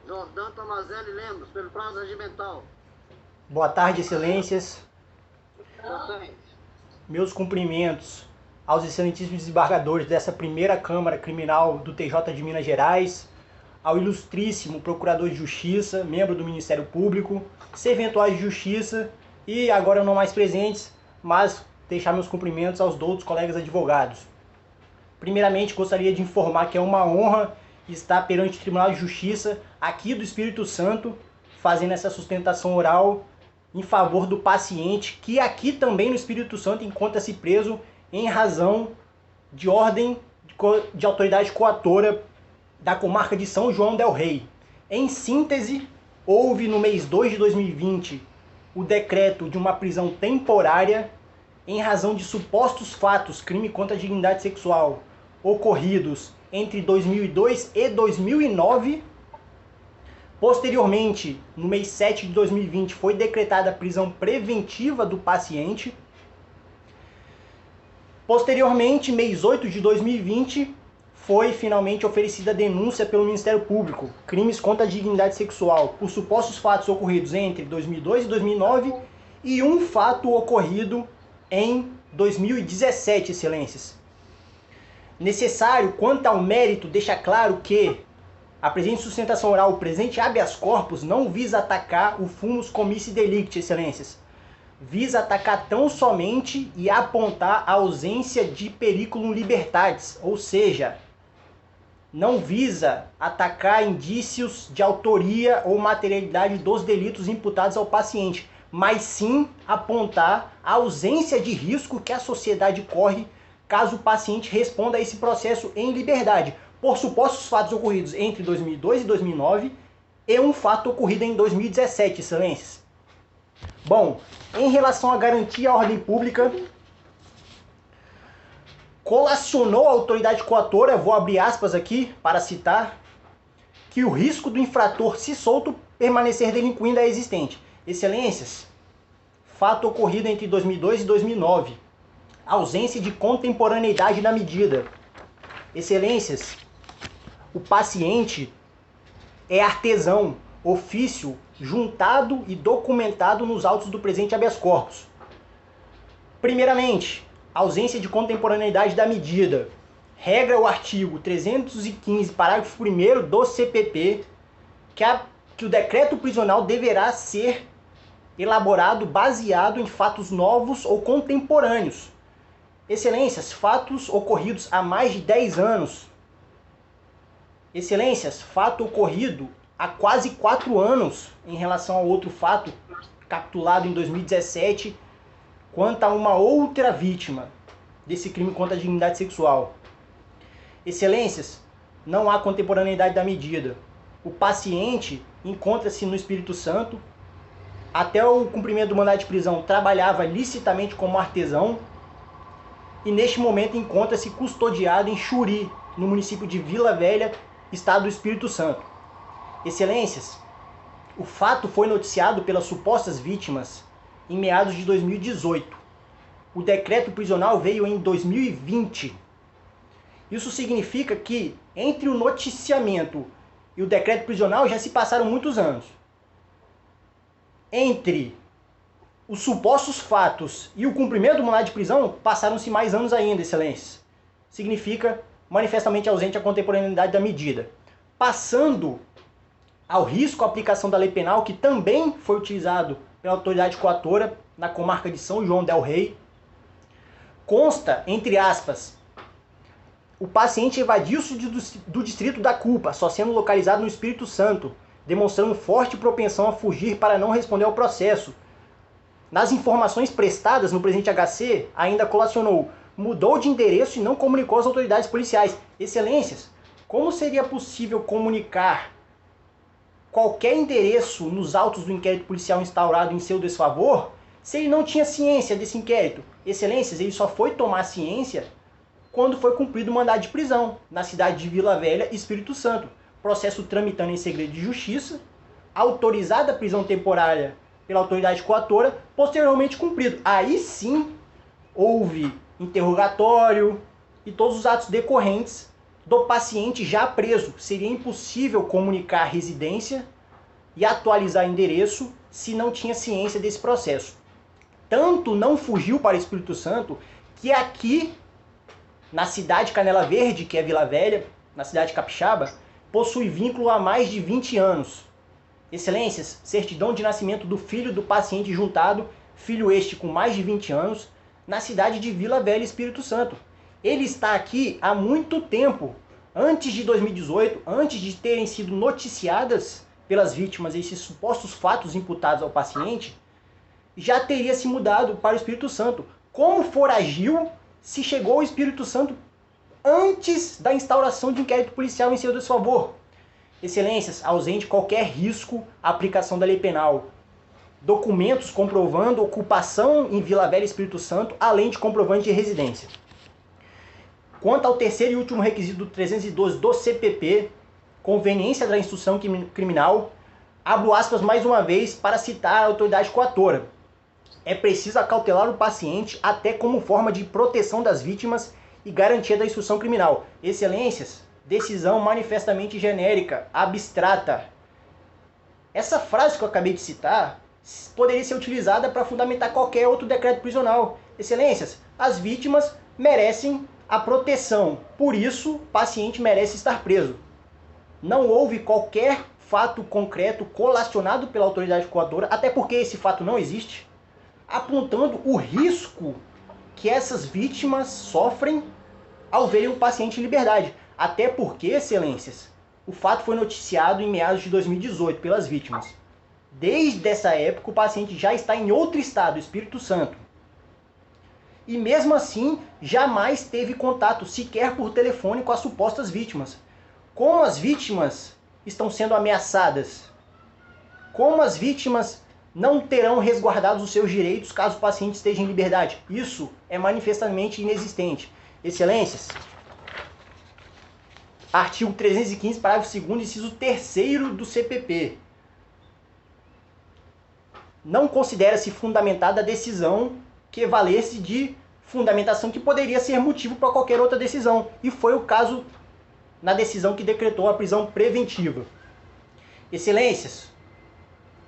Jordão Tomazelli Lemos, pelo prazo regimental. Boa tarde, excelências. Boa tarde. Meus cumprimentos aos excelentíssimos desembargadores dessa primeira Câmara Criminal do TJ de Minas Gerais, ao ilustríssimo Procurador de Justiça, membro do Ministério Público, serventuais de Justiça e agora não mais presentes, mas deixar meus cumprimentos aos outros colegas advogados. Primeiramente, gostaria de informar que é uma honra estar perante o Tribunal de Justiça aqui do Espírito Santo, fazendo essa sustentação oral em favor do paciente, que aqui também no Espírito Santo encontra-se preso em razão de ordem de autoridade coatora da comarca de São João del Rei. Em síntese, houve no mês 2 de 2020 o decreto de uma prisão temporária em razão de supostos fatos, crime contra a dignidade sexual, ocorridos entre 2002 e 2009. Posteriormente, no mês 7 de 2020, foi decretada a prisão preventiva do paciente. Posteriormente, mês 8 de 2020, foi finalmente oferecida a denúncia pelo Ministério Público, crimes contra a dignidade sexual, por supostos fatos ocorridos entre 2002 e 2009 e um fato ocorrido em 2017, excelências. Necessário, quanto ao mérito, deixa claro que a presente sustentação oral, o presente habeas corpus, não visa atacar o fumus comissi delicti, excelências. Visa atacar tão somente e apontar a ausência de periculum libertatis, ou seja, não visa atacar indícios de autoria ou materialidade dos delitos imputados ao paciente, mas sim apontar a ausência de risco que a sociedade corre caso o paciente responda a esse processo em liberdade, por supostos fatos ocorridos entre 2002 e 2009 e um fato ocorrido em 2017, excelências. Bom, em relação à garantia à ordem pública, colacionou a autoridade coatora, vou abrir aspas aqui para citar, que o risco do infrator, se solto, permanecer delinquindo é existente. Excelências, fato ocorrido entre 2002 e 2009, ausência de contemporaneidade da medida. Excelências, o paciente é artesão, ofício juntado e documentado nos autos do presente habeas corpus. Primeiramente, ausência de contemporaneidade da medida. Regra o artigo 315, parágrafo 1º do CPP, que o decreto prisional deverá ser elaborado baseado em fatos novos ou contemporâneos. Excelências, fatos ocorridos há mais de 10 anos. Excelências, fato ocorrido há quase 4 anos em relação ao outro fato capitulado em 2017 quanto a uma outra vítima desse crime contra a dignidade sexual. Excelências, não há contemporaneidade da medida. O paciente encontra-se no Espírito Santo. Até o cumprimento do mandado de prisão trabalhava licitamente como artesão e neste momento encontra-se custodiado em Xuri, no município de Vila Velha, estado do Espírito Santo. Excelências, o fato foi noticiado pelas supostas vítimas em meados de 2018. O decreto prisional veio em 2020. Isso significa que entre o noticiamento e o decreto prisional já se passaram muitos anos. Entre os supostos fatos e o cumprimento do mandado de prisão, passaram-se mais anos ainda, excelências. Significa manifestamente ausente a contemporaneidade da medida. Passando ao risco a aplicação da lei penal, que também foi utilizado pela autoridade coatora na comarca de São João del Rei, consta, entre aspas, o paciente evadiu-se do distrito da culpa, só sendo localizado no Espírito Santo, demonstrando forte propensão a fugir para não responder ao processo. Nas informações prestadas no presente HC, ainda colacionou, mudou de endereço e não comunicou às autoridades policiais. Excelências, como seria possível comunicar qualquer endereço nos autos do inquérito policial instaurado em seu desfavor se ele não tinha ciência desse inquérito? Excelências, ele só foi tomar ciência quando foi cumprido o mandado de prisão na cidade de Vila Velha, Espírito Santo. Processo tramitando em segredo de justiça, autorizada a prisão temporária pela autoridade coatora, posteriormente cumprido. Aí sim houve interrogatório e todos os atos decorrentes do paciente já preso. Seria impossível comunicar a residência e atualizar endereço se não tinha ciência desse processo. Tanto não fugiu para o Espírito Santo que aqui, na cidade de Canela Verde, que é Vila Velha, na cidade de Capixaba, possui vínculo há mais de 20 anos. Excelências, certidão de nascimento do filho do paciente juntado, filho este com mais de 20 anos, na cidade de Vila Velha, Espírito Santo. Ele está aqui há muito tempo, antes de 2018, antes de terem sido noticiadas pelas vítimas esses supostos fatos imputados ao paciente, já teria se mudado para o Espírito Santo. Como foragiu se chegou ao Espírito Santo antes da instauração de inquérito policial em seu desfavor? Excelências, ausente qualquer risco à aplicação da lei penal. Documentos comprovando ocupação em Vila Velha, Espírito Santo, além de comprovante de residência. Quanto ao terceiro e último requisito do 312 do CPP, conveniência da instrução criminal, abro aspas mais uma vez para citar a autoridade coatora. É preciso acautelar o paciente até como forma de proteção das vítimas e garantia da instrução criminal. Excelências, decisão manifestamente genérica, abstrata. Essa frase que eu acabei de citar poderia ser utilizada para fundamentar qualquer outro decreto prisional. Excelências, as vítimas merecem a proteção, por isso o paciente merece estar preso. Não houve qualquer fato concreto colacionado pela autoridade coatora, até porque esse fato não existe, apontando o risco que essas vítimas sofrem ao verem o paciente em liberdade. Até porque, excelências, o fato foi noticiado em meados de 2018 pelas vítimas. Desde essa época, o paciente já está em outro estado, Espírito Santo. E mesmo assim, jamais teve contato, sequer por telefone, com as supostas vítimas. Como as vítimas estão sendo ameaçadas? Como as vítimas não terão resguardados os seus direitos caso o paciente esteja em liberdade? Isso é manifestamente inexistente. Excelências, artigo 315, parágrafo 2º, inciso 3º do CPP. Não considera-se fundamentada a decisão que valesse de fundamentação que poderia ser motivo para qualquer outra decisão. E foi o caso na decisão que decretou a prisão preventiva. Excelências,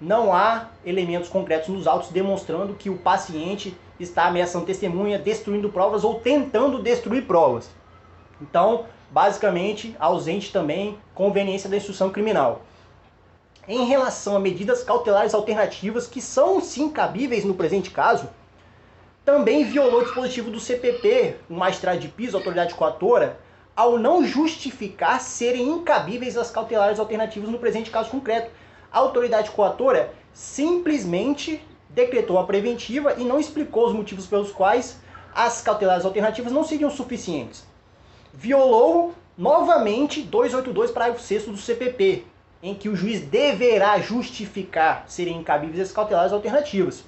não há elementos concretos nos autos demonstrando que o paciente está ameaçando testemunha, destruindo provas ou tentando destruir provas. Então, basicamente, ausente também conveniência da instrução criminal. Em relação a medidas cautelares alternativas, que são sim cabíveis no presente caso, também violou o dispositivo do CPP, o magistrado de piso, a autoridade coatora, ao não justificar serem incabíveis as cautelares alternativas no presente caso concreto. A autoridade coatora simplesmente decretou a preventiva e não explicou os motivos pelos quais as cautelares alternativas não seriam suficientes. Violou novamente 282, parágrafo 6º do CPP, em que o juiz deverá justificar serem incabíveis as cautelares alternativas.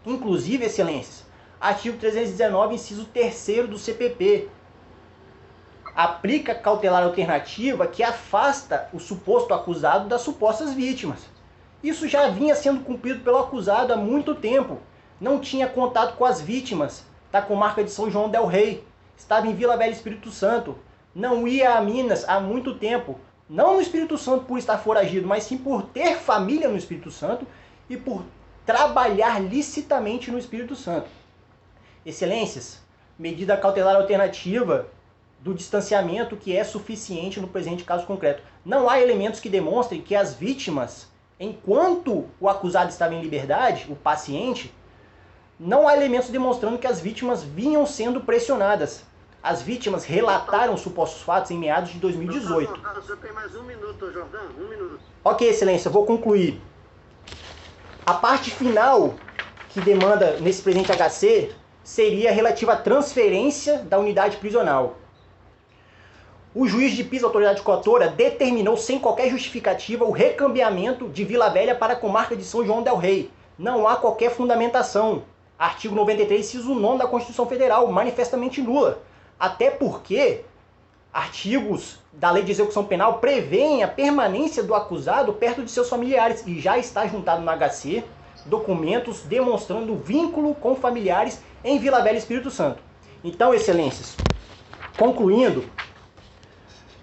Inclusive, excelências, artigo 319, inciso 3º do CPP, aplica cautelar alternativa que afasta o suposto acusado das supostas vítimas. Isso já vinha sendo cumprido pelo acusado há muito tempo. Não tinha contato com as vítimas da comarca de São João del Rei. Estava em Vila Velha, Espírito Santo. Não ia a Minas há muito tempo. Não no Espírito Santo por estar foragido, mas sim por ter família no Espírito Santo e por trabalhar licitamente no Espírito Santo. Excelências, medida cautelar alternativa do distanciamento que é suficiente no presente caso concreto. Não há elementos que demonstrem que as vítimas, enquanto o acusado estava em liberdade, o paciente, não há elementos demonstrando que as vítimas vinham sendo pressionadas. As vítimas relataram supostos fatos em meados de 2018. Você tem mais um minuto, Jordão, um minuto. Ok, excelência, eu vou concluir. A parte final que demanda nesse presente HC seria relativa à transferência da unidade prisional. O juiz de piso, autoridade coatora, determinou sem qualquer justificativa o recambiamento de Vila Velha para a comarca de São João del Rei. Não há qualquer fundamentação. Artigo 93, inciso 9 da Constituição Federal, manifestamente nula. Até porque artigos da Lei de Execução Penal prevêem a permanência do acusado perto de seus familiares e já está juntado no HC documentos demonstrando vínculo com familiares em Vila Velha, Espírito Santo. Então, excelências, concluindo,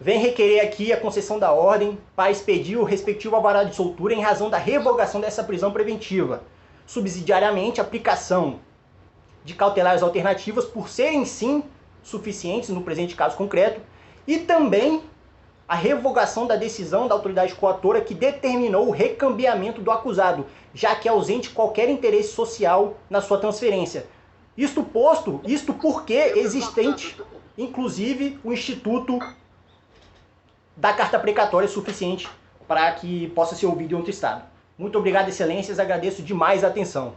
vem requerer aqui a concessão da ordem para expedir o respectivo alvará de soltura em razão da revogação dessa prisão preventiva. Subsidiariamente, a aplicação de cautelares alternativas por serem sim suficientes no presente caso concreto, e também a revogação da decisão da autoridade coatora que determinou o recambiamento do acusado, já que é ausente qualquer interesse social na sua transferência. Isto porque existente, inclusive, o instituto da carta precatória suficiente para que possa ser ouvido em outro estado. Muito obrigado, excelências, agradeço demais a atenção.